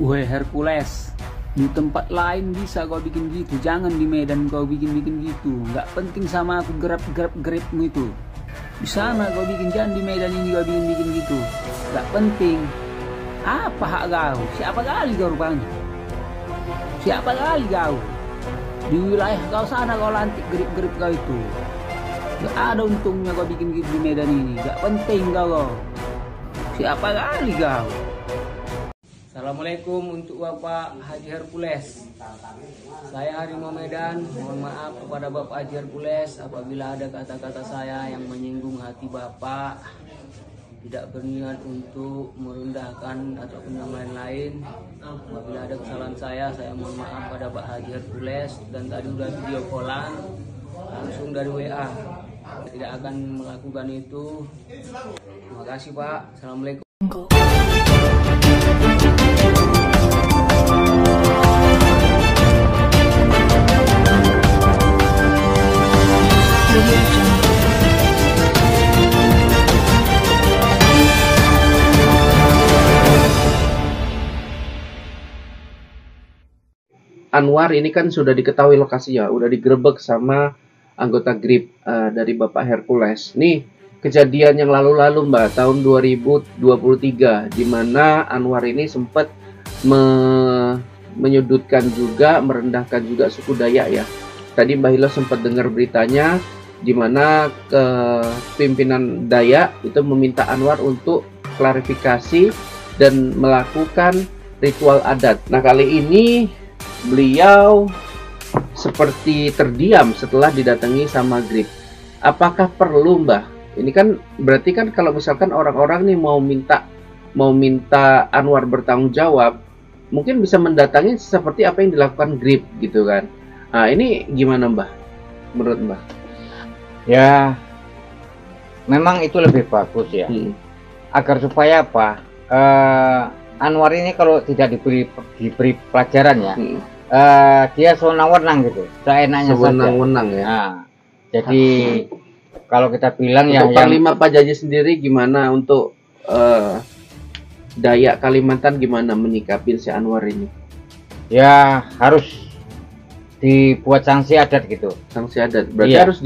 Woi Hercules, di tempat lain bisa kau bikin gitu, jangan di Medan kau bikin gitu. Nggak penting sama aku grab-grabmu itu. Di sana kau bikin, jangan di Medan ini kau bikin gitu. Nggak penting. Apa hak kau? Siapa kali kau rupanya? Siapa kali kau? Di wilayah kau sana kau lantik grip kau itu. Gak ada untungnya kau bikin gitu di Medan ini. Gak penting kau. Siapa kali kau? Assalamualaikum untuk Bapak Haji Hercules. Saya Harimau Medan. Mohon maaf kepada Bapak Haji Hercules apabila ada kata-kata saya yang menyinggung hati Bapak. Tidak berniat untuk merendahkan ataupun yang lain-lain. Apabila ada kesalahan saya mohon maaf pada Pak Haji Hercules. Dan tadi udah video callan langsung dari WA. Tidak akan melakukan itu. Terima kasih Pak. Assalamualaikum. Anwar ini kan sudah diketahui lokasinya, udah digerebek sama anggota GRIP dari Bapak Hercules. Nih kejadian yang lalu-lalu Mbak, tahun 2023, di mana Anwar ini sempat menyudutkan juga, merendahkan juga suku Dayak ya. Tadi Mbak Hilo sempat dengar beritanya, di mana pimpinan Dayak itu meminta Anwar untuk klarifikasi dan melakukan ritual adat. Nah kali ini beliau seperti terdiam setelah didatangi sama GRIP. Apakah perlu Mbah? Ini kan berarti kan kalau misalkan orang-orang nih mau minta Anwar bertanggung jawab, mungkin bisa mendatangi seperti apa yang dilakukan GRIP gitu kan. Nah ini gimana Mbah? Menurut Mbah? Ya memang itu lebih bagus ya. Agar supaya apa? Anwar ini kalau tidak diberi pelajaran ya, dia sewenang-wenang gitu, seenaknya saja. Sewenang-wenang ya. Nah, jadi kalau kita bilang untuk ya, Panglima Pak Jaji sendiri gimana untuk Dayak Kalimantan gimana menyikapi si Anwar ini? Ya harus dibuat sanksi adat gitu. Sanksi adat berarti iya. Harus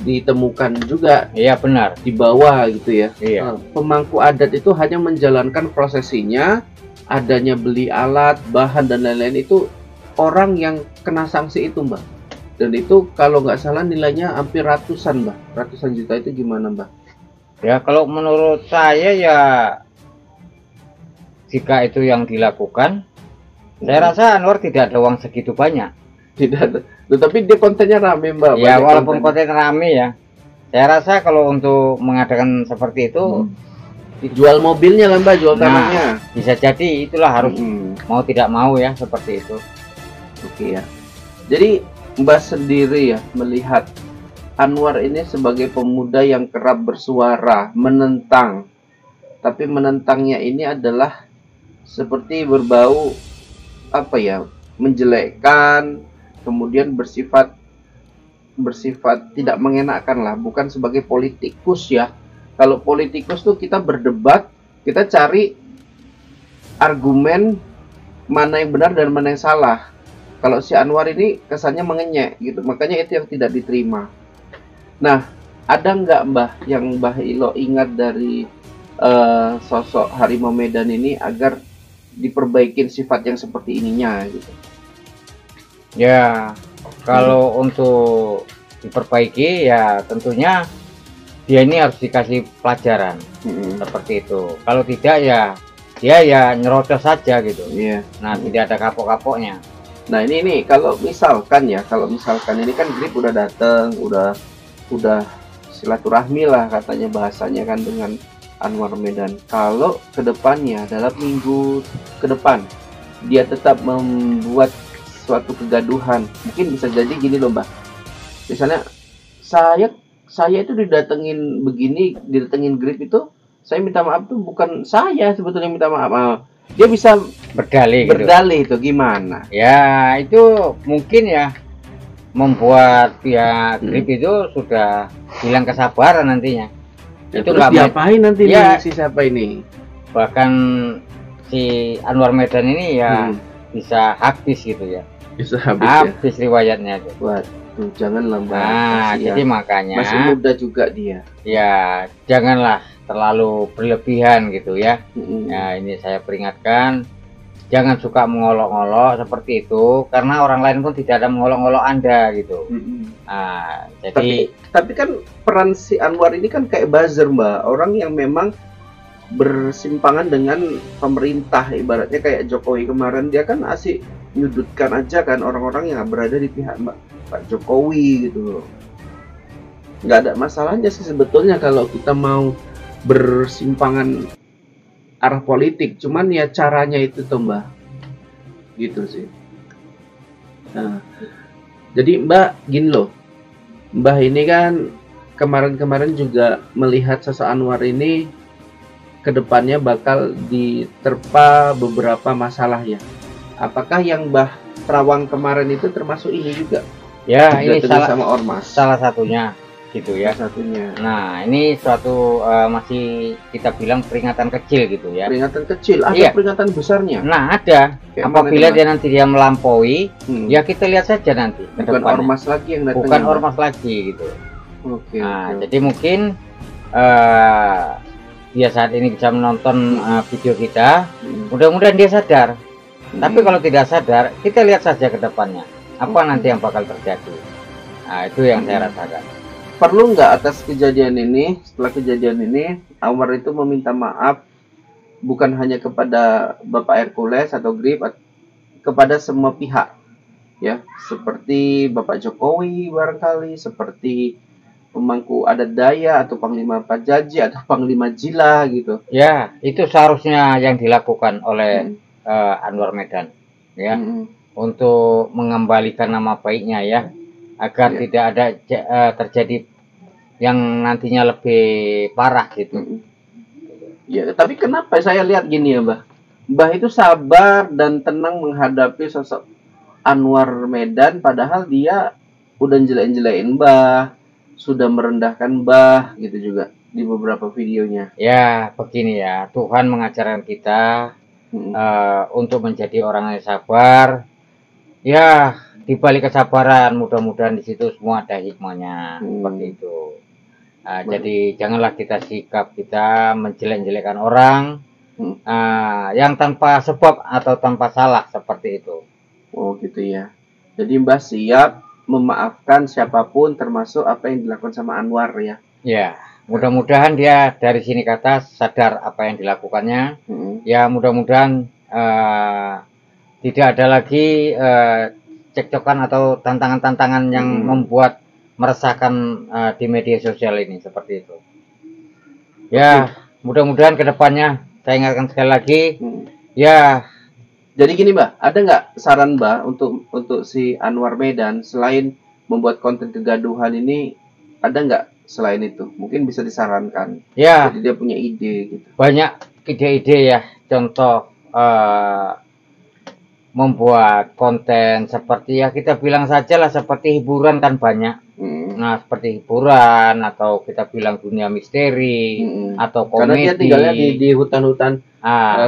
ditemukan juga. Iya benar. Di bawah gitu ya. Iya. Pemangku adat itu hanya menjalankan prosesinya. Adanya beli alat, bahan dan lain-lain itu orang yang kena sanksi itu Mbak. Dan itu kalau nggak salah nilainya hampir ratusan Mbak. Ratusan juta itu gimana Mbak? Ya kalau menurut saya ya, jika itu yang dilakukan, saya rasa Anwar tidak ada uang segitu banyak. Tidak ada. Tetapi dia kontennya rame Mbak. Ya walaupun konten rame ya. Saya rasa kalau untuk mengadakan seperti itu, jual mobilnya lah Mbak, jual tanahnya. Bisa jadi itulah harus mau tidak mau ya seperti itu. Oke ya. Jadi Mbak sendiri ya melihat Anwar ini sebagai pemuda yang kerap bersuara menentang. Tapi menentangnya ini adalah seperti berbau apa ya? Menjelekkan, kemudian bersifat tidak mengenakan lah, bukan sebagai politikus ya. Kalau politikus tuh kita berdebat, kita cari argumen mana yang benar dan mana yang salah. Kalau si Anwar ini kesannya mengenyek gitu, makanya itu yang tidak diterima. Nah, ada nggak Mbah yang Mbah Ilo ingat dari sosok Harimau Medan ini agar diperbaikin sifat yang seperti ininya gitu? Ya, kalau untuk diperbaiki ya tentunya dia ini harus dikasih pelajaran seperti itu. Kalau tidak ya dia ya nyerocos saja gitu. Iya. Nah tidak ada kapok-kapoknya. Nah ini kalau misalkan ini kan GRIP udah dateng, udah silaturahmi lah katanya bahasanya kan dengan Anwar Medan. Kalau kedepannya dalam minggu ke depan dia tetap membuat suatu kegaduhan, mungkin bisa jadi gini loh Mbak. Misalnya saya itu didatengin GRIP itu, saya minta maaf tuh bukan saya sebetulnya minta maaf. Dia bisa berdalih gitu. Itu gimana? Ya itu mungkin ya membuat pihak GRIP itu sudah hilang kesabaran nantinya. Ya, itu nggak diapain nanti ya, si siapa ini? Bahkan si Anwar Medan ini ya bisa habis gitu ya. Bisa habis ya. Riwayatnya tuh. Waduh, janganlah Mbak. Nah, jadi makanya masih muda juga dia. Ya, janganlah terlalu berlebihan gitu ya. Nah, ini saya peringatkan, jangan suka mengolok-olok seperti itu, karena orang lain pun tidak ada mengolok-olok Anda gitu. Nah, jadi tapi kan peran si Anwar ini kan kayak buzzer Mbak, orang yang memang bersimpangan dengan pemerintah, ibaratnya kayak Jokowi kemarin, dia kan asik nyudutkan aja kan orang-orang yang berada di pihak Pak Jokowi gitu loh. Nggak ada masalahnya sih sebetulnya kalau kita mau bersimpangan arah politik, cuman ya caranya itu tuh Mbak, gitu sih. Nah, jadi Mbak gini loh, Mbak ini kan kemarin-kemarin juga melihat sosok Anwar ini kedepannya bakal diterpa beberapa masalah ya. Apakah yang Mbah Terawang kemarin itu termasuk ini juga? Ya, ini salah satunya gitu ya. Satunya. Nah, ini suatu masih kita bilang peringatan kecil gitu ya. Peringatan kecil, ada peringatan besarnya. Nah, ada. Apabila dia nanti melampaui, ya kita lihat saja nanti. Bukan ormas lagi yang datang. Bukan ormas lagi gitu. Oke. Nah, jadi mungkin dia saat ini bisa menonton video kita. Mudah-mudahan dia sadar. Tapi kalau tidak sadar, kita lihat saja ke depannya. Apa nanti yang bakal terjadi. Nah, itu yang saya rasakan. Perlu nggak atas kejadian ini, setelah kejadian ini, Anwar itu meminta maaf bukan hanya kepada Bapak Hercules atau Grip, kepada semua pihak, ya, seperti Bapak Jokowi barangkali, seperti pemangku adat Daya atau Panglima Pajaji atau Panglima Jila gitu. Ya, itu seharusnya yang dilakukan oleh Anwar Medan, ya, untuk mengembalikan nama baiknya ya, agar tidak ada terjadi yang nantinya lebih parah gitu. Ya, tapi kenapa saya lihat gini ya, Mbah itu sabar dan tenang menghadapi sosok Anwar Medan, padahal dia udah jelek-jelekin Mbah, sudah merendahkan Mbah gitu juga di beberapa videonya. Ya, begini ya, Tuhan mengajarkan kita untuk menjadi orang yang sabar. Ya, di balik kesabaran, mudah-mudahan di situ semua ada hikmahnya, seperti itu. Nah, jadi janganlah kita sikap kita menjelek-jelekan orang yang tanpa sebab atau tanpa salah seperti itu. Oh gitu ya. Jadi Mbah siap memaafkan siapapun, termasuk apa yang dilakukan sama Anwar ya. Ya, mudah-mudahan dia dari sini ke atas sadar apa yang dilakukannya. Ya, mudah-mudahan tidak ada lagi cekcokan atau tantangan-tantangan yang membuat meresahkan di media sosial ini seperti itu. Ya, mudah-mudahan kedepannya saya ingatkan sekali lagi. Ya, jadi gini Mbak, ada nggak saran Mbak untuk si Anwar Medan selain membuat konten kegaduhan ini, ada nggak selain itu? Mungkin bisa disarankan. Ya. Jadi dia punya ide gitu. Banyak ide-ide ya. Contoh membuat konten seperti ya kita bilang saja lah seperti hiburan kan banyak. Nah, seperti hiburan atau kita bilang dunia misteri atau komedi. Karena dia tinggalnya di hutan-hutan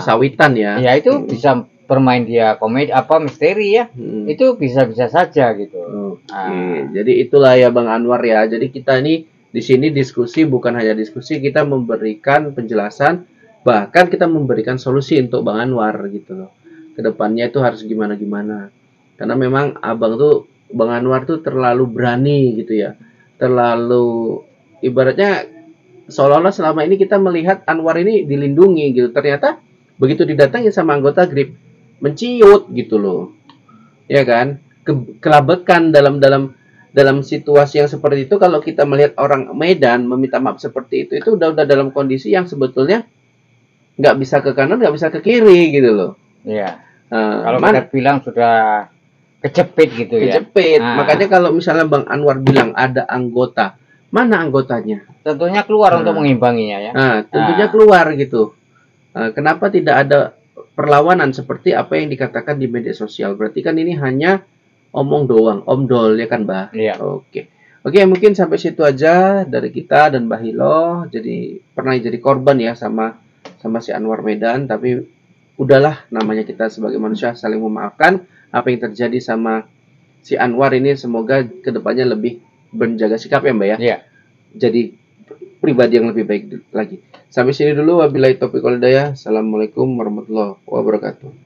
sawitan ya. Ya itu bisa bermain dia komedi apa misteri ya. Itu bisa-bisa saja gitu. Oke. Jadi itulah ya Bang Anwar ya. Jadi kita ini di sini diskusi, bukan hanya diskusi, kita memberikan penjelasan, bahkan kita memberikan solusi untuk Bang Anwar gitu loh. Kedepannya itu harus gimana-gimana. Karena memang abang tuh, Bang Anwar tuh terlalu berani gitu ya. Terlalu, ibaratnya seolah-olah selama ini kita melihat Anwar ini dilindungi gitu. Ternyata begitu didatangi sama anggota Grip, menciut gitu loh. Ya kan? Kelabakan dalam situasi yang seperti itu. Kalau kita melihat orang Medan meminta maaf seperti itu udah dalam kondisi yang sebetulnya nggak bisa ke kanan, nggak bisa ke kiri gitu loh. Iya. Kalau kita bilang sudah kejepit gitu ya. Kejepit. Makanya kalau misalnya Bang Anwar bilang ada anggota, mana anggotanya? Tentunya keluar untuk mengimbanginya ya. Tentunya keluar gitu. Kenapa tidak ada perlawanan seperti apa yang dikatakan di media sosial? Berarti kan ini hanya omong doang, omdol ya kan, Mbak? Iya. Oke, mungkin sampai situ aja dari kita dan Mbah Hilo. Jadi pernah jadi korban ya sama si Anwar Medan, tapi udahlah, namanya kita sebagai manusia saling memaafkan. Apa yang terjadi sama si Anwar ini semoga kedepannya lebih menjaga sikap ya Mbak ya. Iya. Jadi pribadi yang lebih baik lagi. Sampai sini dulu, wabillahi taufiq wal hidayah. Assalamualaikum warahmatullahi wabarakatuh.